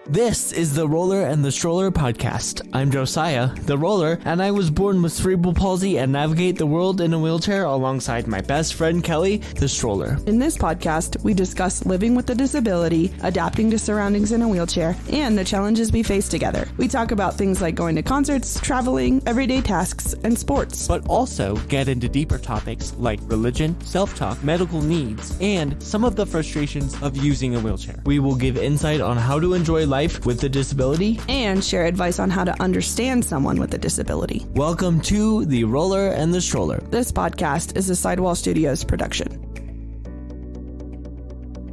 This is the Roller and the Stroller podcast. I'm Josiah, the roller, and I was born with cerebral palsy and navigate the world in a wheelchair alongside my best friend Kelly, the stroller. In this podcast, we discuss living with a disability, adapting to surroundings in a wheelchair, and the challenges we face together. We talk about things like going to concerts, traveling, everyday tasks, and sports. But also get into deeper topics like religion, self-talk, medical needs, and some of the frustrations of using a wheelchair. We will give insight on how to enjoy life with a disability and share advice on how to understand someone with a disability. Welcome to the Roller and the Stroller. This podcast is a Sidewallstudios production.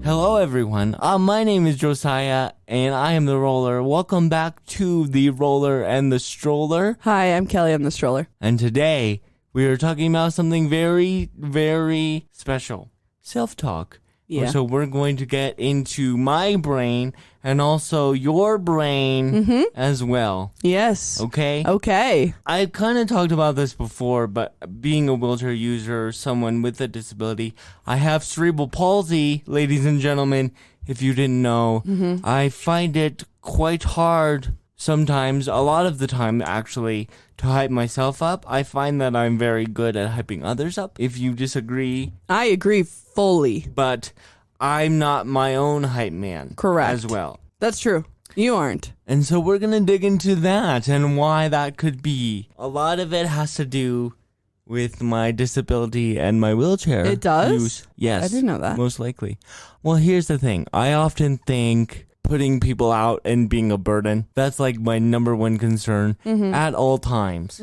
Hello everyone, my name is Josiah and I am the roller. Welcome back to the Roller and the Stroller. Hi, I'm Kelly, I'm the stroller. And today we are talking about something very, very special. Self-talk. Yeah. So we're going to get into my brain and also your brain as well. Yes. Okay? Okay. I've kind of talked about this before, but being a wheelchair user, someone with a disability, I have cerebral palsy, ladies and gentlemen, if you didn't know. I find it quite hard sometimes, a lot of the time actually, to hype myself up. I find that I'm very good at hyping others up. If you disagree, I agree fully. but I'm not my own hype man. Correct. As well. That's true. You aren't. And so we're going to dig into that and why that could be. A lot of it has to do with my disability and my wheelchair. It does? use. Yes. I didn't know that. Most likely. Well, here's the thing. I often think putting people out and being a burden, that's like my number one concern at all times.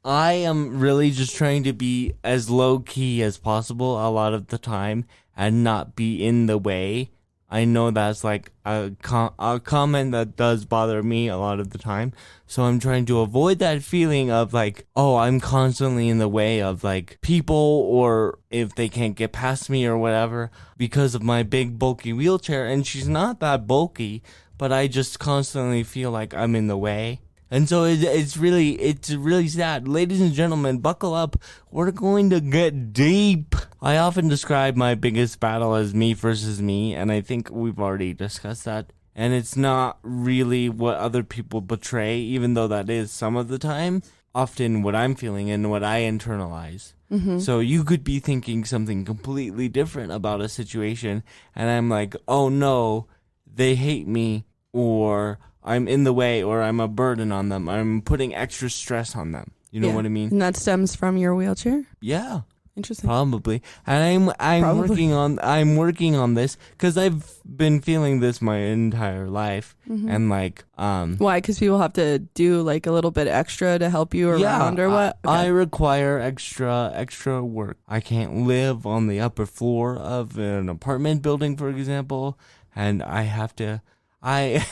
I am really just trying to be as low key as possible a lot of the time and not be in the way. I know that's like a comment that does bother me a lot of the time. So I'm trying to avoid that feeling of like, oh, I'm constantly in the way of like people, or if they can't get past me or whatever because of my big bulky wheelchair. And she's not that bulky, but I just constantly feel like I'm in the way. And so it's really sad. Ladies and gentlemen, buckle up. We're going to get deep. I often describe my biggest battle as me versus me, and I think we've already discussed that. And it's not really what other people portray, even though that is some of the time, often what I'm feeling and what I internalize. So you could be thinking something completely different about a situation, and I'm like, oh no, they hate me, or I'm in the way, or I'm a burden on them. I'm putting extra stress on them. You know what I mean? And that stems from your wheelchair? Yeah. Interesting. Probably. And I'm working on this because I've been feeling this my entire life. And like Why? Because people have to do like a little bit extra to help you around or what? Okay. I require extra work. I can't live on the upper floor of an apartment building, for example, and I have to I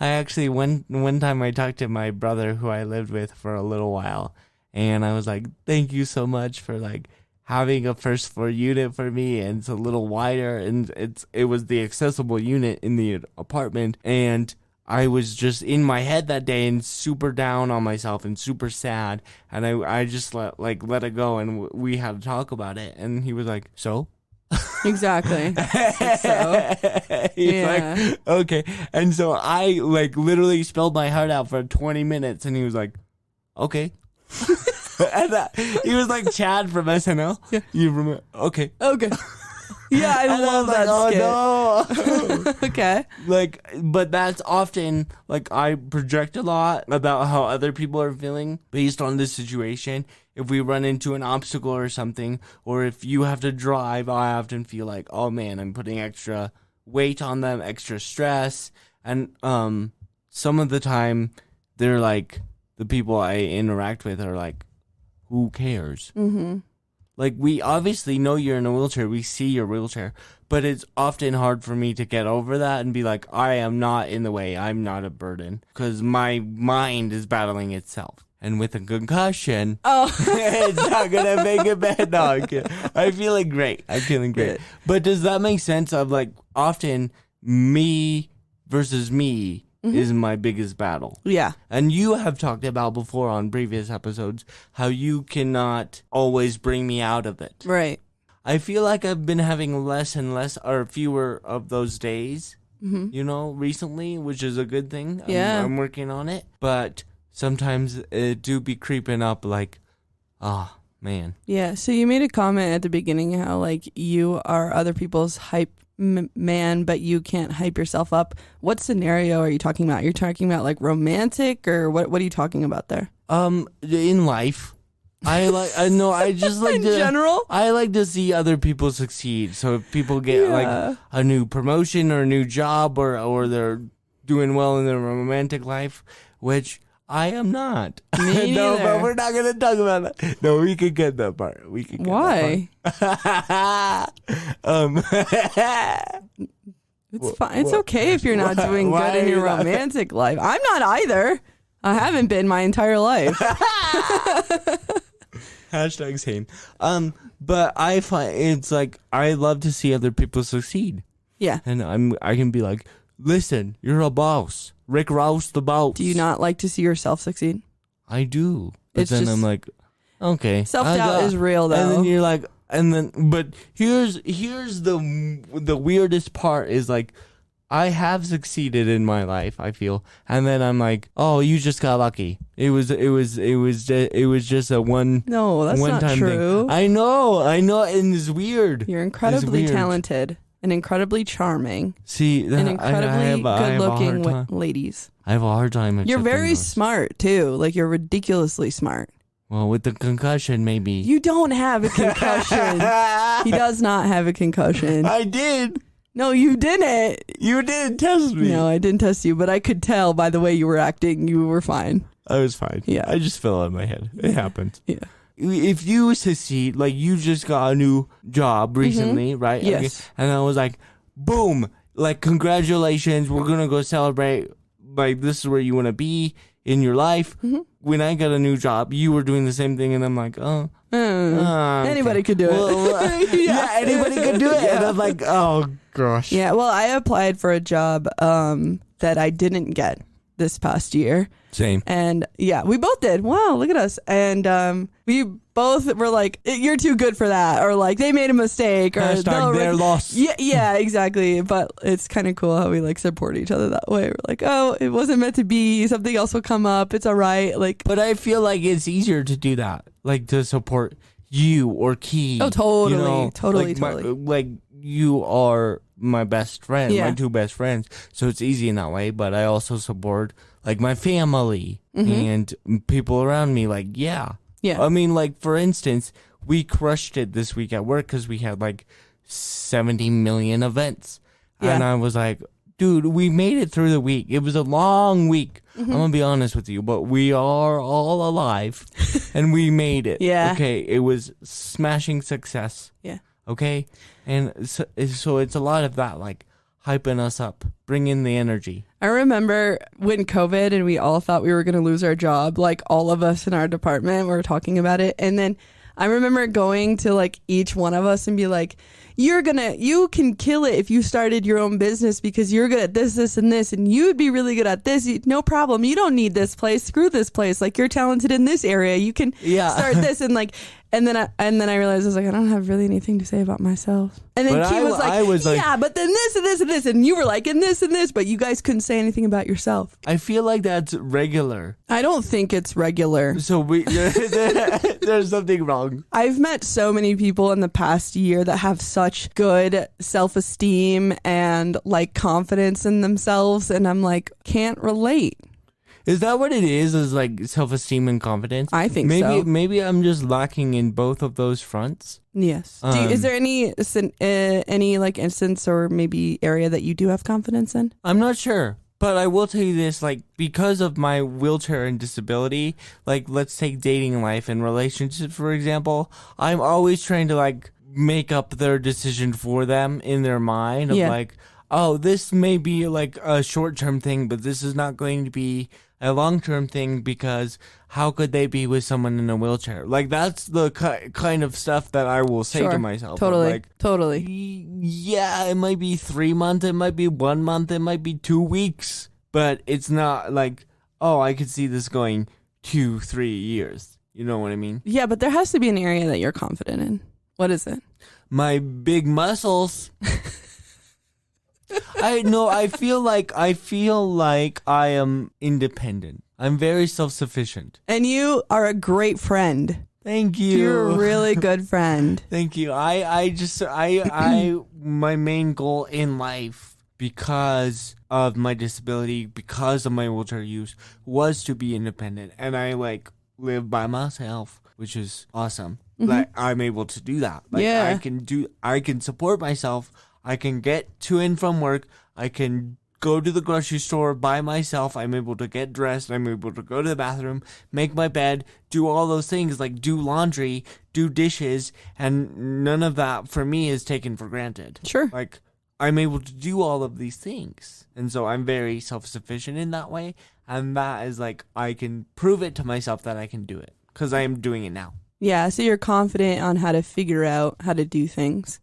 actually one time I talked to my brother who I lived with for a little while, and I was like, thank you so much for like having a first floor unit for me, and it's a little wider, and it was the accessible unit in the apartment. And I was just in my head that day and super down on myself and super sad, and I just let it go, and we had to talk about it. And he was like, so? Exactly. So, He's like, okay. And so I like literally spelled my heart out for 20 minutes, and he was like, okay. And he was like Chad from SNL. Yeah. You remember? Okay. Yeah, I love that skit. Oh no. Okay. Like, but that's often like I project a lot about how other people are feeling based on this situation. If we run into an obstacle or something, or if you have to drive, I often feel like, oh man, I'm putting extra weight on them, extra stress. And some of the time they're like, the people I interact with are like, who cares? Like, we obviously know you're in a wheelchair. We see your wheelchair. But it's often hard for me to get over that and be like, I am not in the way. I'm not a burden. Because my mind is battling itself. And with a concussion, it's not going to make it bad. No, I'm feeling great. But does that make sense of, like, often me versus me is my biggest battle. Yeah. And you have talked about before on previous episodes how you cannot always bring me out of it. Right. I feel like I've been having less and less or fewer of those days recently, which is a good thing. Yeah. I'm working on it. But sometimes it do be creeping up like, man. Yeah. So you made a comment at the beginning how like you are other people's hype man, but you can't hype yourself up. What scenario are you talking about? You're talking about like romantic, or what are you talking about there? In life. I just like in general. I like to see other people succeed. So if people get like a new promotion or a new job or they're doing well in their romantic life, which I am not. Me No, neither. but we're not gonna talk about that. No, we could get that part. We could. Why? It's It's fine. It's okay if you're not doing good in your romantic life. I'm not either. I haven't been my entire life. Hashtag same. But I find it's like I love to see other people succeed. Yeah. And I can be like, listen, you're a boss. Rick Rouse the boss. Do you not like to see yourself succeed? I do. But It's then just- I'm like, okay. Self-doubt is real, though. And then you're like, but here's the weirdest part is like, I have succeeded in my life, I feel, and then I'm like, oh, you just got lucky. It was just a one. No, that's not one-time true. thing. I know, and it's weird. You're incredibly weird. talented and incredibly charming See, and incredibly good-looking ladies. I have a hard time. You're accepting very those. smart too. Like you're ridiculously smart. Well, with the concussion, maybe. You don't have a concussion. He does not have a concussion. I did. No, you didn't. You didn't test me. No, I didn't test you, but I could tell by the way you were acting, you were fine. I was fine. Yeah. I just fell out of my head. It happens. Yeah. If you succeed, like you just got a new job recently, right? Yes. Okay. And I was like, boom, like congratulations, we're going to go celebrate. Like this is where you want to be in your life. When I got a new job, you were doing the same thing. And I'm like, okay. Anybody could do it. Well, yeah, anybody could do it. And I'm like, oh gosh. Yeah, well, I applied for a job that I didn't get this past year. Same. And yeah, we both did. Wow, look at us. And we both were like, you're too good for that. Or like, they made a mistake. Or Hashtag their loss. Yeah, exactly. But it's kind of cool how we like support each other that way. We're like, oh, it wasn't meant to be. Something else will come up. It's all right. Like, But I feel like it's easier to do that. Like to support you or Key. oh, totally. You know, Totally. like you are my best friend, Yeah. my two best friends. So it's easy in that way. But I also support like my family and people around me. Like, yeah. Yeah. I mean, like, for instance, we crushed it this week at work because we had like 70 million events. Yeah. And I was like, dude, we made it through the week. It was a long week. I'm going to be honest with you, but we are all alive and we made it. Yeah. Okay. It was smashing success. Yeah. Okay. And so it's a lot of that, like hyping us up, bringing the energy. I remember when COVID and we all thought we were going to lose our job, like all of us in our department were talking about it. And then I remember going to like each one of us and be like, you can kill it if you started your own business because you're good at this, this, and this, and you'd be really good at this. No problem. You don't need this place. Screw this place. Like you're talented in this area. You can start this. And like, and then I realized I was like, I don't have really anything to say about myself. And then Key was like, yeah, but then this and this and this, and you were like, and this, but you guys couldn't say anything about yourself. I feel like that's regular. I don't think it's regular. So there's something wrong. I've met so many people in the past year that have such good self-esteem and like confidence in themselves, and I'm like, can't relate. Is that what it is? Is like self-esteem and confidence? I think so. Maybe I'm just lacking in both of those fronts. Yes. Is there any like instance or maybe area that you do have confidence in? I'm not sure. But I will tell you this, like, because of my wheelchair and disability, like, let's take dating life and relationships, for example, I'm always trying to, like, make up their decision for them in their mind of, like, oh, this may be, like, a short-term thing, but this is not going to be a long-term thing because how could they be with someone in a wheelchair? Like, that's the kind of stuff that I will say to myself. Totally. Like, totally. Yeah, it might be 3 months, it might be 1 month, it might be 2 weeks, but it's not like, oh, I could see this going 2-3 years. You know what I mean? Yeah, but there has to be an area that you're confident in. What is it? My big muscles. I feel like I am independent. I'm very self-sufficient. And you are a great friend. Thank you. You're a really good friend. Thank you. I my main goal in life, because of my disability, because of my wheelchair use, was to be independent. And I live by myself, which is awesome. Like I'm able to do that. Like Yeah. I can support myself. I can get to and from work. I can go to the grocery store by myself. I'm able to get dressed. I'm able to go to the bathroom, make my bed, do all those things, like do laundry, do dishes, and none of that for me is taken for granted. Sure. Like I'm able to do all of these things. And so I'm very self-sufficient in that way. And that is I can prove it to myself that I can do it because I am doing it now. Yeah, so you're confident on how to figure out how to do things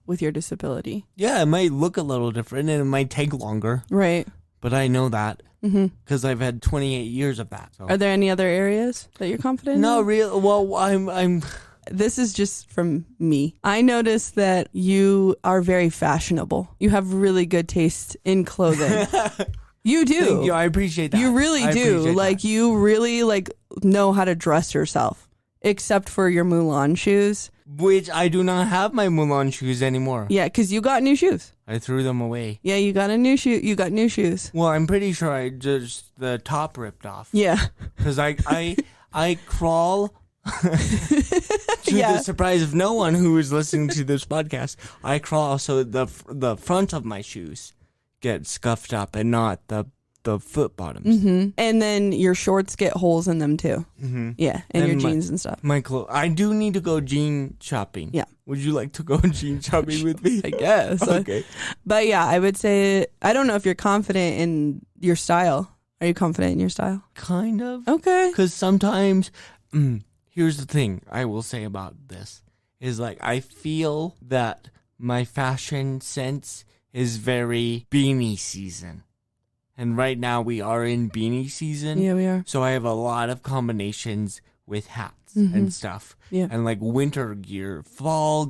with your disability. Yeah, it might look a little different and it might take longer. Right. But I know that because I've had 28 years of that. So. Are there any other areas that you're confident in? No, real. Well, I'm. This is just from me. I noticed that you are very fashionable. You have really good taste in clothing. You do. Thank you. I appreciate that. You really I do. appreciate Like that. you really know how to dress yourself, except for your Mulan shoes. Which I do not have my Mulan shoes anymore. Yeah, because you got new shoes. I threw them away. Yeah, you got a new shoe. You got new shoes. Well, I'm pretty sure I just the top ripped off. Yeah. Because I crawl. To Yeah. the surprise of no one who is listening to this podcast, I crawl so the front of my shoes get scuffed up and not the foot bottoms. And then your shorts get holes in them too. Yeah, and your jeans and stuff. My clothes. I do need to go jean shopping. Yeah. Would you like to go jean shopping with me? I guess. Okay. But yeah, I would say, I don't know if you're confident in your style. Are you confident in your style? Kind of. Okay. Because sometimes, here's the thing I will say about this is I feel that my fashion sense is very beanie season. And right now we are in beanie season. Yeah, we are. So I have a lot of combinations with hats and stuff. Yeah. And winter gear, fall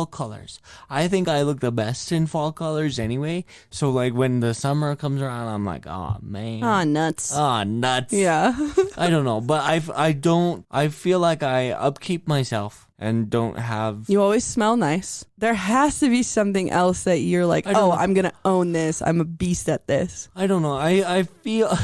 colors. I think I look the best in fall colors anyway. So when the summer comes around, I'm like, oh man. Ah, nuts. Ah, nuts. Yeah. I don't know, but I feel like I upkeep myself and don't have. You always smell nice. There has to be something else that you're like, don't know. I'm going to own this. I'm a beast at this. I don't know. I feel.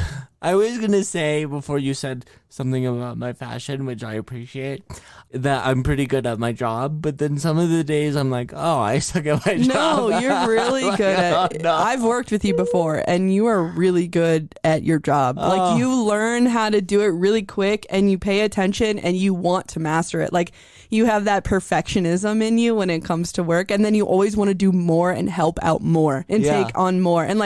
I was going to say before you said something about my fashion, which I appreciate, that I'm pretty good at my job. But then some of the days I'm like, oh, I suck at my job. No, you're really good at it. No. I've worked with you before and you are really good at your job. Like you learn how to do it really quick and you pay attention and you want to master it. Like you have that perfectionism in you when it comes to work, and then you always want to do more and help out more and Yeah. take on more. And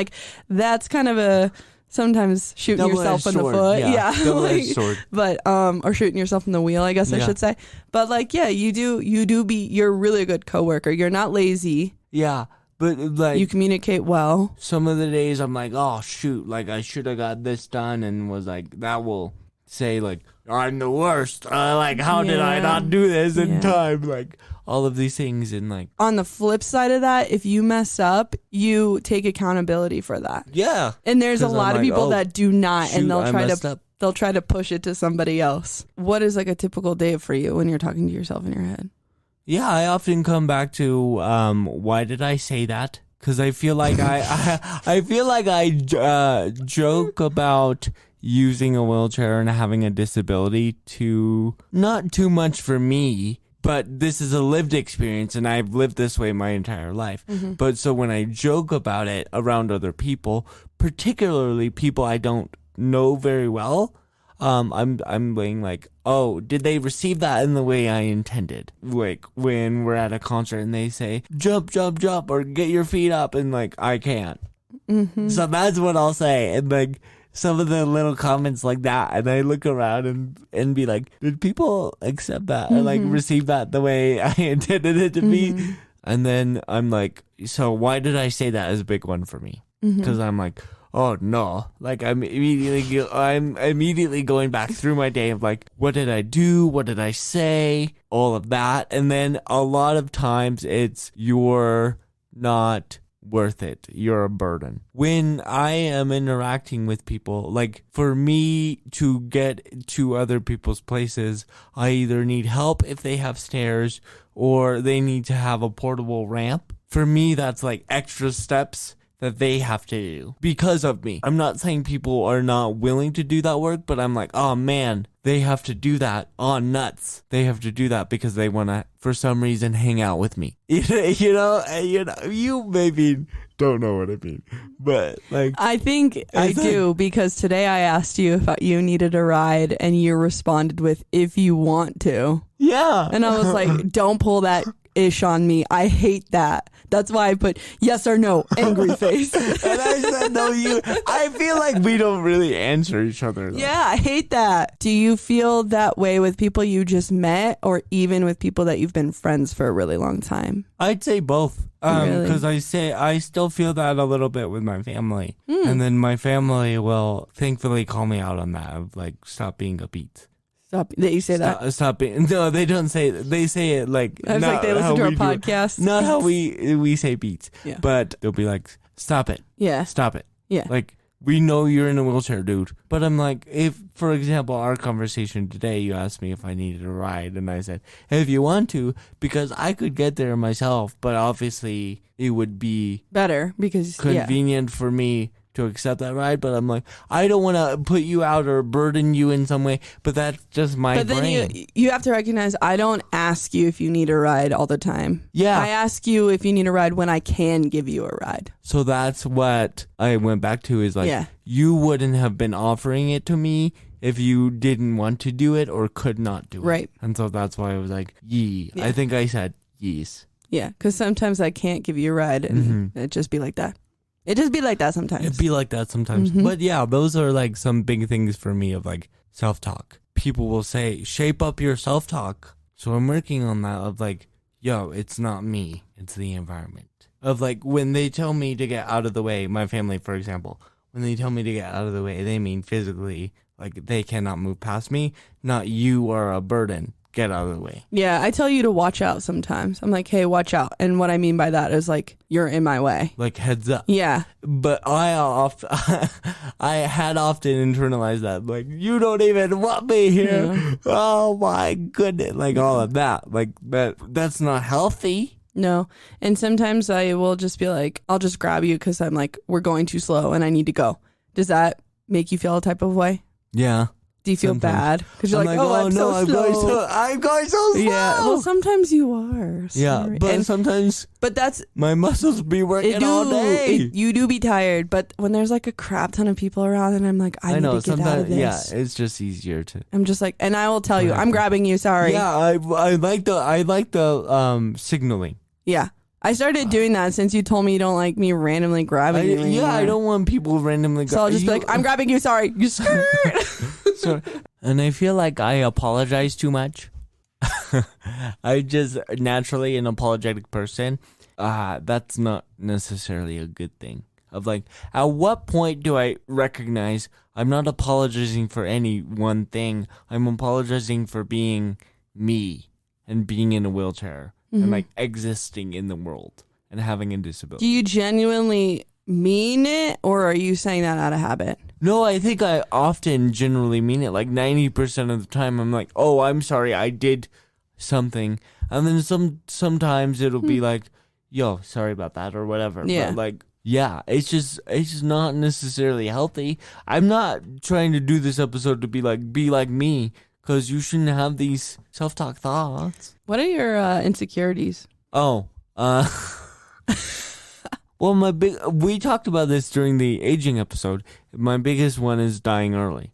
that's kind of a sometimes shooting Double-edged yourself in the sword. foot. Yeah. Double-edged sword. But or shooting yourself in the wheel, I guess I Yeah. should say. But you're really a good coworker. You're not lazy. Yeah, but You communicate well. some of the days I'm like, oh shoot, I should have got this done, and was that will say I'm the worst. How did I Yeah. not do this in Yeah. time? All of these things, and On the flip side of that, if you mess up, you take accountability for that. yeah. And there's a 'Cause I'm lot of like, people oh, that do not, shoot, and I messed up. they'll try to push it to somebody else. What is a typical day for you when you're talking to yourself in your head? Yeah, I often come back to why did I say that? Because I feel like I feel like I joke about using a wheelchair and having a disability not too much for me, but this is a lived experience and I've lived this way my entire life. But so when I joke about it around other people, particularly people I don't know very well, I'm being oh, did they receive that in the way I intended? When we're at a concert and they say, jump, jump, jump, or get your feet up, and I can't. So that's what I'll say. And some of the little comments like that, and I look around and be like, did people accept that or receive that the way I intended it to be? And then I'm like, so why did I say that is a big one for me? Because I'm like, oh no, I'm immediately going back through my day of what did I do? What did I say? All of that. And then a lot of times it's you're not worth it. You're a burden. When I am interacting with people, like for me to get to other people's places, I either need help if they have stairs or they need to have a portable ramp. For me, that's like extra steps that they have to do because of me. I'm not saying people are not willing to do that work, but I'm like, oh man, they have to do that. Oh, nuts. They have to do that because they want to, for some reason, hang out with me. You maybe don't know what I mean, but like, I think I do, because today I asked you if you needed a ride and you responded with, if you want to. Yeah. And I was like, don't pull that ish on me. I hate that. That's why I put yes or no, angry face. And I said, no, I feel like we don't really answer each other, though. Yeah, I hate that. Do you feel that way with people you just met, or even with people that you've been friends for a really long time? I'd say both. Because I still feel that a little bit with my family. And then my family will thankfully call me out on that, of like, stop being a beat. Stop. That you say that? Stop being. No, they don't say it. They say it like. I was like, they listen to our podcast. Not how we say beats. Yeah. But they'll be like, stop it. Yeah. Stop it. Yeah. Like, we know you're in a wheelchair, dude. But I'm like, if, for example, our conversation today, you asked me if I needed a ride, and I said, if you want to, because I could get there myself, but obviously it would be better because convenient for me to accept that ride. But I'm like, I don't want to put you out or burden you in some way, but that's just my brain. But then you have to recognize, I don't ask you if you need a ride all the time. Yeah. I ask you if you need a ride when I can give you a ride. So that's what I went back to, is like, you wouldn't have been offering it to me if you didn't want to do it or could not do it. Right. And so that's why I was like, yee. Yeah. I think I said yees. Yeah, because sometimes I can't give you a ride, and it'd just be like that. It just be like that sometimes. It'd be like that sometimes. But yeah, those are like some big things for me of like self-talk. People will say, shape up your self-talk. So I'm working on that of like, yo, it's not me, it's the environment. Of like, when they tell me to get out of the way, my family, for example, when they tell me to get out of the way, they mean physically, like they cannot move past me, not you are a burden. Get out of the way. Yeah, I tell you to watch out sometimes. I'm like, hey, watch out. And what I mean by that is like, you're in my way. Like, heads up. Yeah. But I had often internalized that. Like, you don't even want me here. Yeah. Oh my goodness. Like all of that. Like that's not healthy. No. And sometimes I will just be like, I'll just grab you because I'm like, we're going too slow and I need to go. Does that make you feel a type of way? Yeah. Do you feel bad? Because you're like, I'm going so slow. Yeah, well, sometimes you are. Sorry. Yeah, but sometimes my muscles be working all day. You do be tired, but when there's like a crap ton of people around and I'm like, I need to get out of this. Yeah, it's just easier to. I'm just like, and I will tell you, I'm grabbing you, sorry. Yeah, I like the signaling. Yeah. I started doing that since you told me you don't like me randomly grabbing you. Yeah, I don't want people randomly So I'll just be like, I'm grabbing you, sorry. You skirt. So, and I feel like I apologize too much. I just naturally an apologetic person. That's not necessarily a good thing. Of like, at what point do I recognize I'm not apologizing for any one thing? I'm apologizing for being me and being in a wheelchair. And like existing in the world and having a disability. Do you genuinely mean it, or are you saying that out of habit? No, I think I often generally mean it. Like 90% of the time I'm like, oh, I'm sorry, I did something. And then sometimes it'll be like, yo, sorry about that or whatever. Yeah. But like, yeah, it's just not necessarily healthy. I'm not trying to do this episode to be like me. Because you shouldn't have these self-talk thoughts. What are your insecurities? Oh, well, we talked about this during the aging episode. My biggest one is dying early,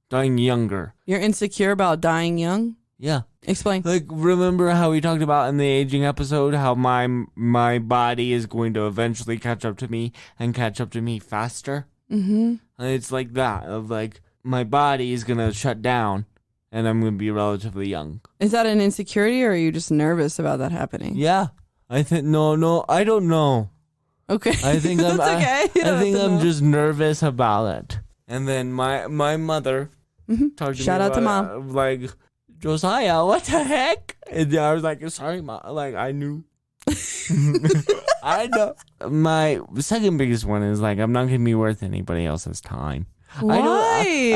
dying younger. You're insecure about dying young? Yeah. Explain. Like, remember how we talked about in the aging episode how my body is going to eventually catch up to me and catch up to me faster? Mm-hmm. And it's like that, of like, my body is going to shut down. And I'm going to be relatively young. Is that an insecurity, or are you just nervous about that happening? Yeah. I think, no, I don't know. Okay. I think That's okay. I think I'm just nervous about it. And then my mother talked to Shout me out to about Mom. Like, Josiah, what the heck? And I was like, sorry, Mom. Like, I knew. I know. My second biggest one is like, I'm not going to be worth anybody else's time. Why?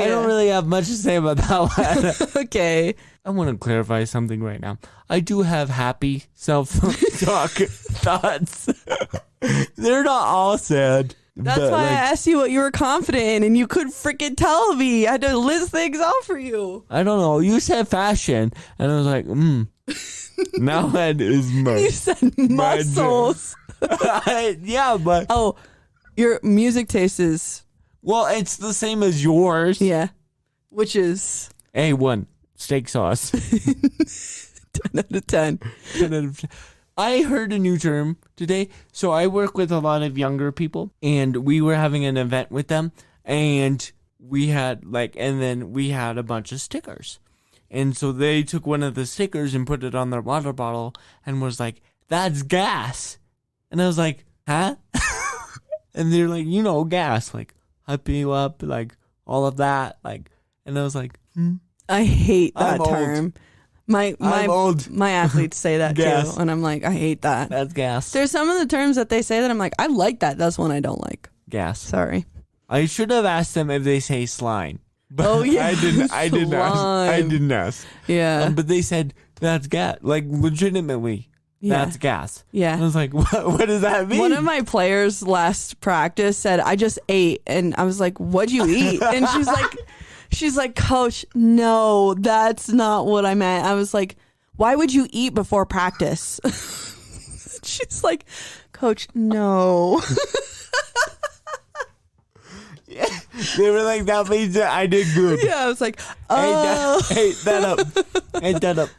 I don't really have much to say about that one. Okay. I want to clarify something right now. I do have happy self-talk thoughts. They're not all sad. That's why I asked you what you were confident in, and you couldn't freaking tell me. I had to list things out for you. I don't know. You said fashion, and I was like, Now that is my... You said muscles. Yeah, but... Oh, your music taste is... Well, it's the same as yours. Yeah. Which is... A1. Steak sauce. 10 out of 10. 10 out of 10. I heard a new term today. So I work with a lot of younger people, and we were having an event with them, and we had a bunch of stickers. And so they took one of the stickers and put it on their water bottle and was like, "That's gas." And I was like, "Huh?" And they're like, gas, like hype you up, like all of that, like. And I was like, I hate that I'm term. Old. My old. My athletes say that Gas. too, and I'm like, I hate that. That's gas. There's some of the terms that they say that I'm like, I like that. That's one I don't like. Gas. Sorry. I should have asked them if they say slime. But Oh, yeah. I didn't ask. I Slime. didn't ask. Yeah. But they said that's gas. Like legitimately, Yeah. that's gas. Yeah. And I was like, what does that mean? One of my players last practice said, "I just ate," and I was like, "What'd you eat?" And she's like, "Coach, no, that's not what I meant." I was like, "Why would you eat before practice?" She's like, "Coach, no." Yeah. They were like, that means that I did good. Yeah, I was like, "Oh." Ate that up.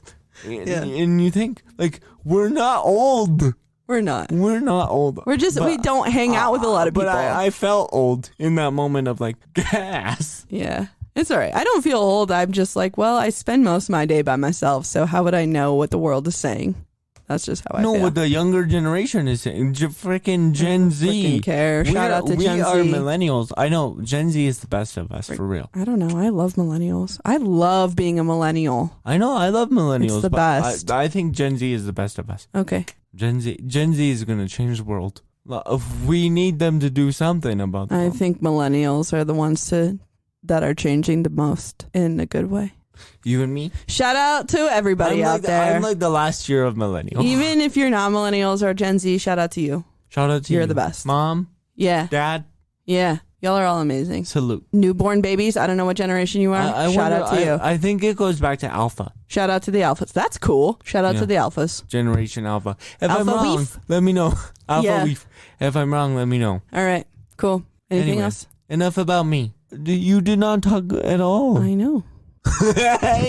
Yeah. And you think, like, we're not old. We're not. We're not old. We don't hang out with a lot of people. But I felt old in that moment of like, gas. Yeah. It's all right. I don't feel old. I'm just like, well, I spend most of my day by myself, so how would I know what the world is saying? That's just how I feel. No, what the younger generation is saying. Freaking Gen Z. Freaking care. Shout out to Gen Z. We are millennials. I know. Gen Z is the best of us, for real. I don't know. I love millennials. I love being a millennial. I know. I love millennials. It's the but best. I think Gen Z is the best of us. Okay. Gen Z is going to change the world. We need them to do something about that. I think millennials are the ones that are changing the most in a good way. You and me? Shout out to everybody out there. I'm like the last year of millennial. Even if you're not millennials or Gen Z, shout out to you. Shout out to you. You're the best. Mom, Yeah. Dad, Yeah. Y'all are all amazing. salute. Newborn babies. I don't know what generation you are. Shout out to you. I think it goes back to Alpha. Shout out to the alphas. That's cool. Shout out to the alphas. Generation Alpha. If I'm Alpha wrong, Leaf? let me know. Alpha Yeah. Leaf. If I'm wrong, let me know. All right. Cool. Anything Anyway, else? Enough about me. You did not talk at all. I know.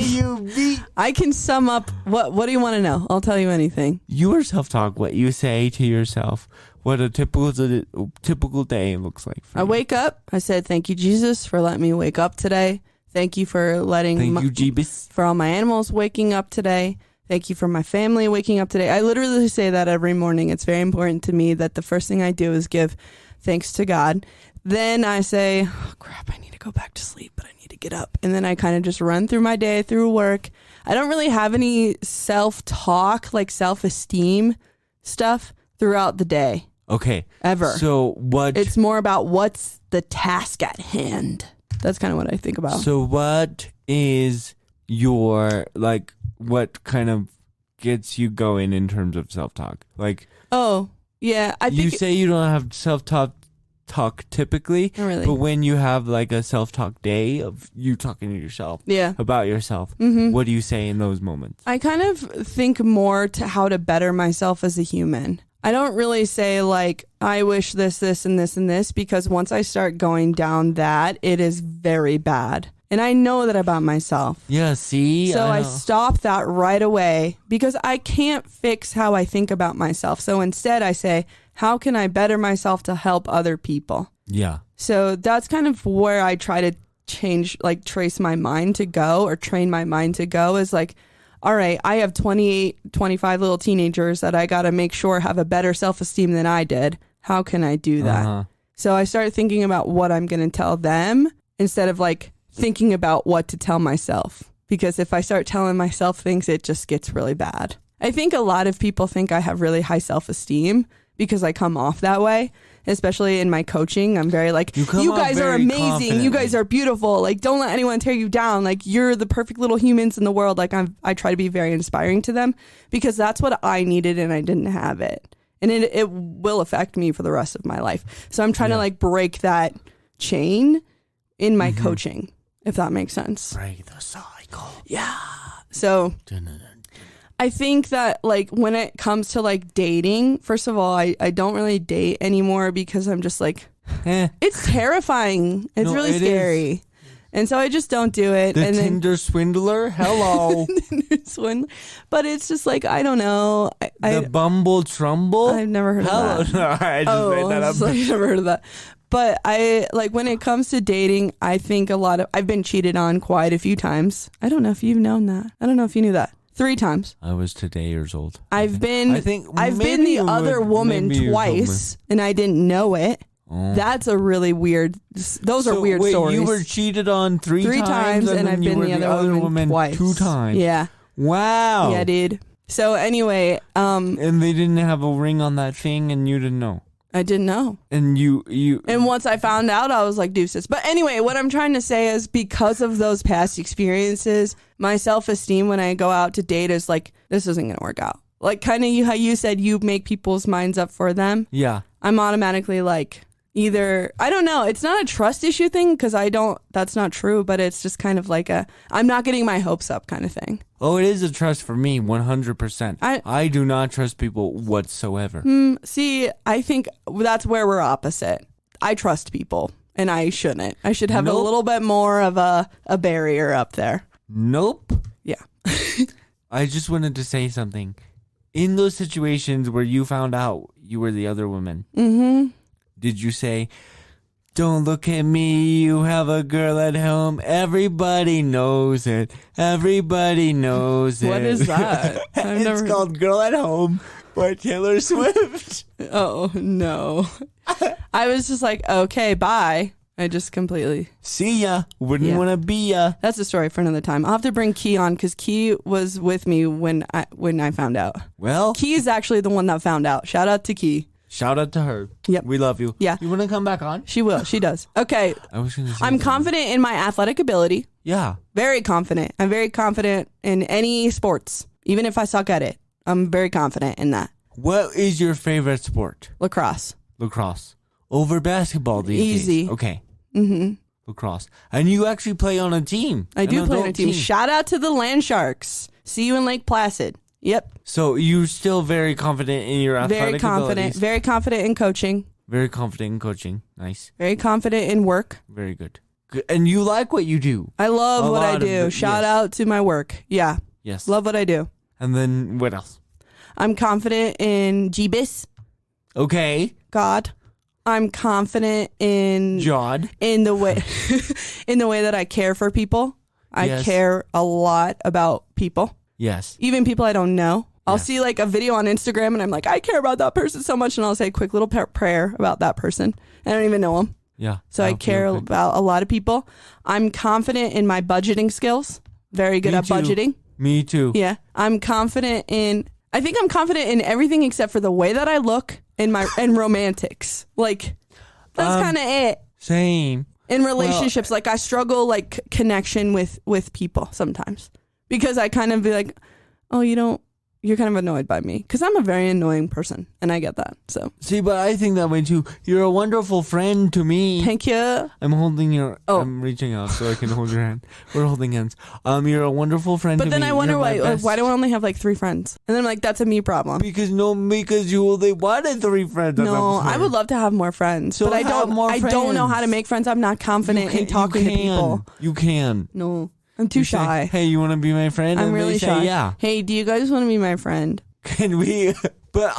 You beat. I can sum up. What do you want to know? I'll tell you anything. Your self-talk, what you say to yourself, what a typical day looks like for I you. wake up. I said, "Thank you, Jesus, for letting me wake up today. Thank you for letting Thank you, Jeebus. for all my animals waking up today. Thank you for my family waking up today." I literally say that every morning. It's very important to me that the first thing I do is give thanks to God. Then I say, "Oh, crap, I need to go back to sleep, but I need to get up." And then I kind of just run through my day, through work. I don't really have any self-talk, like self-esteem stuff throughout the day. Okay. Ever. So what? It's more about what's the task at hand. That's kind of what I think about. So what is your, like, what kind of gets you going in terms of self-talk? Like, Oh, yeah. I you think say you don't have self-talk typically, Not really. but when you have like a self-talk day of you talking to yourself Yeah. about yourself, what do you say in those moments? I kind of think more to how to better myself as a human. I don't really say like, I wish this, this, and this, and this, because once I start going down that, it is very bad. And I know that about myself. Yeah, see? So I know. stop that right away because I can't fix how I think about myself. So instead I say, how can I better myself to help other people? Yeah. So that's kind of where I try to change, like trace my mind to go, or train my mind to go, is like, all right, I have 28, 25 little teenagers that I got to make sure have a better self-esteem than I did. How can I do that? Uh-huh. So I started thinking about what I'm going to tell them instead of like thinking about what to tell myself. Because if I start telling myself things, it just gets really bad. I think a lot of people think I have really high self-esteem because I come off that way. Especially in my coaching, I'm very like, you guys are amazing. You guys are beautiful. Like, don't let anyone tear you down. Like, you're the perfect little humans in the world. Like, I try to be very inspiring to them because that's what I needed and I didn't have it. And it will affect me for the rest of my life. So I'm trying to like break that chain in my coaching, if that makes sense. Break the cycle. Yeah. So I think that like when it comes to like dating, first of all, I don't really date anymore because I'm just like, it's terrifying. It's really scary. And so I just don't do it. The Tinder swindler? Hello. Swindler. But it's just like, I don't know. The Bumble Trumble? I've never heard of that. No, I just made that up. I've never heard of that. But I like when it comes to dating, I think I've been cheated on quite a few times. I don't know if you've known that. I don't know if you knew that. 3 times. I was today years old. I've been the other woman twice and I didn't know it. Oh. That's a really weird. Those are weird stories. You were cheated on 3 times and I've been the other woman twice. 2 times. Yeah. Wow. Yeah, dude. So anyway, and they didn't have a ring on that thing and you didn't know. I didn't know. And and once I found out, I was like, deuces. But anyway, what I'm trying to say is because of those past experiences, my self-esteem when I go out to date is like, this isn't going to work out. Like kind of how you said you make people's minds up for them. Yeah. I'm automatically like, either, I don't know, it's not a trust issue thing because that's not true, but it's just kind of like I'm not getting my hopes up kind of thing. Oh, it is a trust for me, 100%. I do not trust people whatsoever. See, I think that's where we're opposite. I trust people, and I shouldn't. I should have a little bit more of a barrier up there. Nope. Yeah. I just wanted to say something. In those situations where you found out you were the other woman, did you say, don't look at me, you have a girl at home, everybody knows it, everybody knows it. What is that? It's called Girl at Home by Taylor Swift. Oh, no. I was just like, okay, bye. I just completely... See ya. Wouldn't want to be ya. That's a story for another time. I'll have to bring Key on because Key was with me when I found out. Well... Key is actually the one that found out. Shout out to Key. Shout out to her. Yep. We love you. Yeah. You want to come back on? She will. She does. Okay. I'm confident in my athletic ability. Yeah. Very confident. I'm very confident in any sports. Even if I suck at it. I'm very confident in that. What is your favorite sport? Lacrosse. Over basketball these days. Easy. Okay. Lacrosse. And you actually play on a team. I do play on a team. Shout out to the Land Sharks. See you in Lake Placid. Yep. So you're still very confident in your athletic abilities? Very confident in coaching. Very confident in coaching. Nice. Very confident in work. Very good. And you like what you do. I love what I do. Shout out to my work. Yeah. Yes. Love what I do. And then what else? I'm confident in Jeebus. Okay. God. I'm confident in Jod. In the way that I care for people. I care a lot about people. Yes. Even people I don't know. I'll see like a video on Instagram and I'm like, I care about that person so much. And I'll say a quick little prayer about that person. I don't even know them. Yeah. So I care about a lot of people. I'm confident in my budgeting skills. Very good at budgeting. Me too. Yeah. I think I'm confident in everything except for the way that I look and romantics. Like that's kind of it. Same. In relationships, like I struggle like connection with people sometimes. Because I kind of be like, oh, you're kind of annoyed by me. Because I'm a very annoying person. And I get that. So see, but I think that way too. You're a wonderful friend to me. Thank you. I'm reaching out so I can hold your hand. We're holding hands. You're a wonderful friend to me. But then I wonder why do I only have like 3 friends? And then I'm like, that's a me problem. Because you only wanted 3 friends. No, I would love to have more friends. So but I don't know how to make friends. I'm not confident in talking to people. You can. No. I'm too shy. Say, hey, you want to be my friend? I'm really shy. Yeah. Hey, do you guys want to be my friend? Can we? But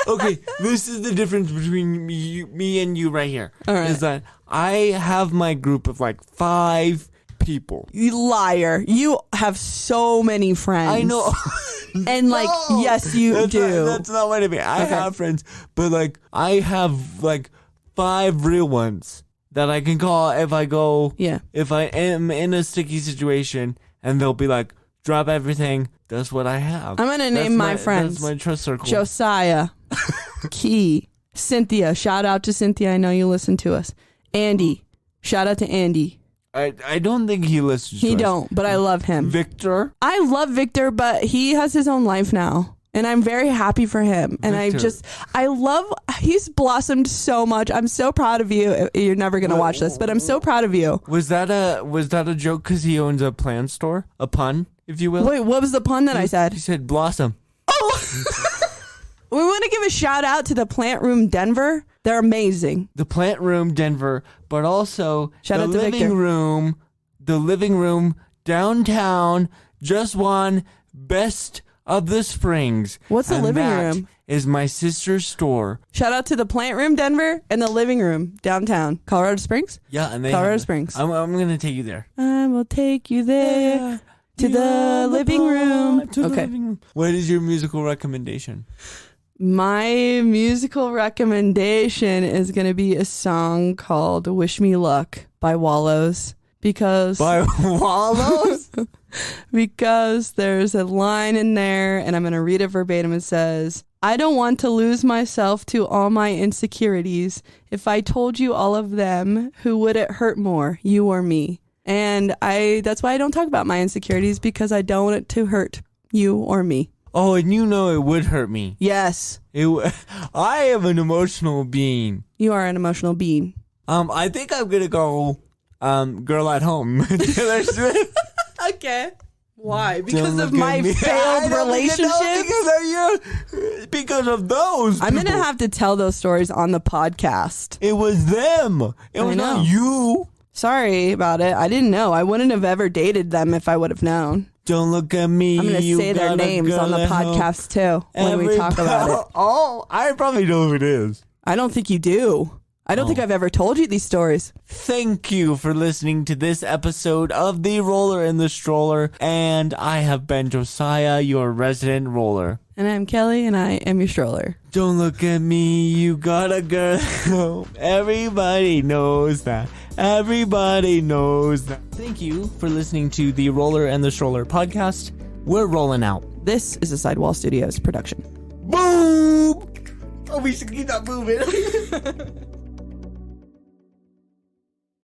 okay. This is the difference between me and you right here. All right. Is that I have my group of like 5 people. You liar. You have so many friends. I know. And like, yes, you do. That's not what I mean. I have friends, but like I have like 5 real ones that I can call if I go, if I am in a sticky situation and they'll be like, drop everything. That's what I have. I'm gonna name my friends. That's my trust circle. Josiah, Key, Cynthia. Shout out to Cynthia. I know you listen to us. Andy. Shout out to Andy. I don't think he listens to us. He don't, but I love him. Victor. I love Victor, but he has his own life now. And I'm very happy for him. And he's blossomed so much. I'm so proud of you. You're never going to watch this, but I'm so proud of you. Was that a joke because he owns a plant store? A pun, if you will? Wait, what was the pun that I said? He said blossom. Oh! We want to give a shout out to the Plant Room Denver. They're amazing. The Plant Room Denver, but also shout out to Victor. The living room downtown just won Best of the Springs. What's the living room? Is my sister's store. Shout out to the Plant Room Denver and the living room downtown. Colorado Springs? Yeah, and Colorado Springs. I'm going to take you there. I will take you there to the living room. Okay. What is your musical recommendation? My musical recommendation is going to be a song called Wish Me Luck by Wallows. Because there's a line in there, and I'm going to read it verbatim. It says, I don't want to lose myself to all my insecurities. If I told you all of them, who would it hurt more, you or me? And that's why I don't talk about my insecurities, because I don't want it to hurt you or me. Oh, and you know it would hurt me. Yes. I am an emotional being. You are an emotional being. I think I'm going to go Girl at Home. Taylor Swift. Okay. Why? Because of my failed relationship? Because of those people. I'm going to have to tell those stories on the podcast. It was them. It was not you. Sorry about it. I didn't know. I wouldn't have ever dated them if I would have known. Don't look at me. I'm going to say their names on the podcast too when we talk about it. Oh, I probably know who it is. I don't think you do. I don't think I've ever told you these stories. Thank you for listening to this episode of The Roller and the Stroller. And I have been Josiah, your resident roller. And I'm Kelly, and I am your stroller. Don't look at me, you gotta go. Everybody knows that. Everybody knows that. Thank you for listening to The Roller and the Stroller podcast. We're rolling out. This is a Sidewall Studios production. Boom! Oh, we should keep that moving.